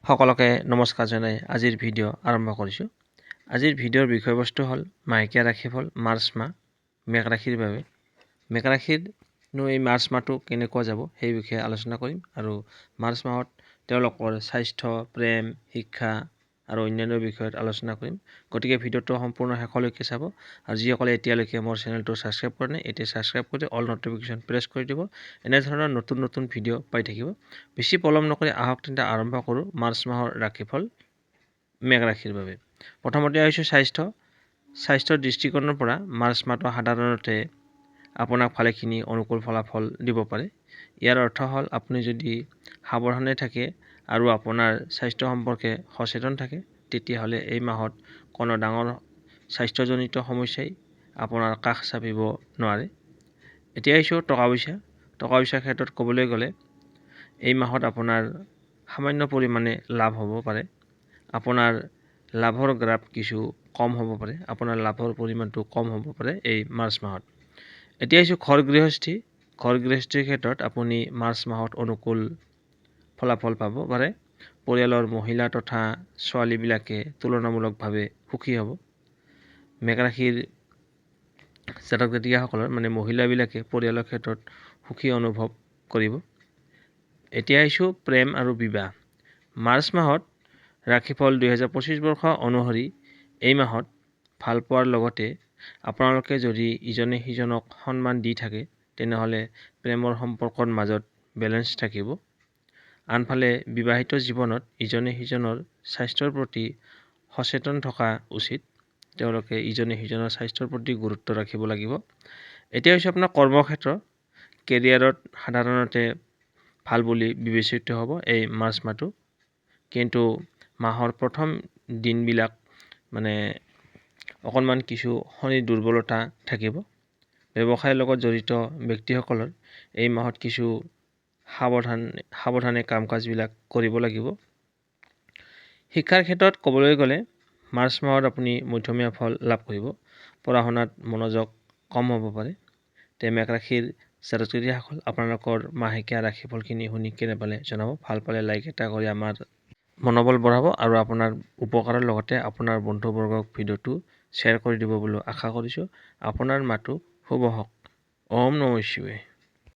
সকলকে নমস্কাৰ জনাই আজিৰ ভিডিঅ' আৰম্ভ কৰিছোঁ। আজিৰ ভিডিঅ'ৰ বিষয়বস্তু হ'ল মাহেকীয়া ৰাশিফল মাৰ্চ মাহ মেঘ ৰাশিৰ বাবে। মেঘ ৰাশিৰনো এই মাৰ্চ মাহটো কেনেকুৱা যাব সেই বিষয়ে আলোচনা কৰিম আৰু মাৰ্চ মাহত তেওঁলোকৰ স্বাস্থ্য, প্ৰেম, শিক্ষা আৰু অন্যান্য বিষয়ত আলোচনা কৰিম। গতিকে ভিডিঅ'টো সম্পূৰ্ণ শেষলৈকে চাব আৰু যিসকলে এতিয়ালৈকে মোৰ চেনেলটো ছাবস্ক্ৰাইব কৰা নাই এতিয়া ছাবস্ক্ৰাইব কৰি অল ন'টিফিকেশ্যন প্ৰেছ কৰি দিব। এনেধৰণৰ নতুন নতুন ভিডিঅ' পাই থাকিব। বেছি পলম নকৰি আহক তেন্তে আৰম্ভ কৰোঁ মাৰ্চ মাহৰ ৰাশিফল মেঘ ৰাশিৰ বাবে। প্ৰথমতে আহিছোঁ স্বাস্থ্যৰ দৃষ্টিকোণৰ পৰা মাৰ্চ মাহটো সাধাৰণতে আপোনাক ভালেখিনি অনুকূল ফলাফল দিব পাৰে। ইয়াৰ অৰ্থ হ'ল আপুনি যদি সাৱধানে থাকে আৰু আপোনাৰ স্বাস্থ্য সম্পৰ্কে সচেতন থাকে তেতিয়াহ'লে এই মাহত কোনো ডাঙৰ স্বাস্থ্যজনিত সমস্যাই আপোনাৰ কাষ চাপিব নোৱাৰে। এতিয়া আহিছোঁ টকা পইচাৰ ক্ষেত্ৰত ক'বলৈ গ'লে এই মাহত আপোনাৰ সামান্য পৰিমাণে লাভ হ'ব পাৰে। আপোনাৰ লাভৰ গ্ৰাফ কিছু কম হ'ব পাৰে, আপোনাৰ লাভৰ পৰিমাণটো কম হ'ব পাৰে এই মাৰ্চ মাহত। এতিয়া আহিছোঁ ঘৰ গৃহস্থীৰ ক্ষেত্ৰত আপুনি মাৰ্চ মাহত অনুকূল ফলাফল পাব পাৰে। পৰিয়ালৰ মহিলা তথা ছোৱালীবিলাকে তুলনামূলকভাৱে সুখী হ'ব। মেঘ ৰাশিৰ জাতক জাতিকাসকলৰ মহিলাবিলাকে পৰিয়ালৰ ক্ষেত্ৰত সুখী অনুভৱ কৰিব। এতিয়া আহিছোঁ প্ৰেম আৰু বিবাহ। মাৰ্চ মাহত ৰাশিফল 2025 বৰ্ষ অনুসৰি এই মাহত ভাল পোৱাৰ লগতে আপোনালোকে যদি ইজনে সিজনক সন্মান দি থাকে তেনেহ'লে প্ৰেমৰ সম্পৰ্কৰ মাজত বেলেঞ্চ থাকিব। আনফালে বিবাহিত জীৱনত ইজনে সিজনৰ স্বাস্থ্যৰ প্ৰতি সচেতন থকা উচিত। তেওঁলোকে ইজনে সিজনৰ স্বাস্থ্যৰ প্ৰতি গুৰুত্ব ৰাখিব লাগিব। এতিয়া হৈছে আপোনাৰ কৰ্মক্ষেত্ৰ। কেৰিয়াৰত সাধাৰণতে ভাল বুলি বিবেচিত হ'ব এই মাৰ্চ মাহটো, কিন্তু মাহৰ প্ৰথম দিনবিলাক অকণমান কিছু শনিৰ দুৰ্বলতা থাকিব। ব্যৱসায়ৰ লগত জড়িত ব্যক্তিসকলৰ এই মাহত কিছু সাৱধানে কাম কাজবিলাক কৰিব লাগিব। শিক্ষাৰ ক্ষেত্ৰত ক'বলৈ গ'লে মাৰ্চ মাহত আপুনি মধ্যমীয়া ফল লাভ কৰিব। পঢ়া শুনাত মনোযোগ কম হ'ব পাৰে। মেঘ ৰাশিৰ জাতক জাতিকাসকল আপোনালোকৰ মাহেকীয়া ৰাশিফলখিনি শুনি কেনে পালে জনাব। ভাল পালে লাইক এটা কৰি আমাৰ মনোবল বঢ়াব আৰু আপোনাৰ উপকাৰৰ লগতে আপোনাৰ বন্ধুবৰ্গক ভিডিঅ'টো শ্বেয়াৰ কৰি দিব বুলি আশা কৰিছোঁ। আপোনাৰ মাহটো শুভ হওক। ওম নমঃ শিৱায়।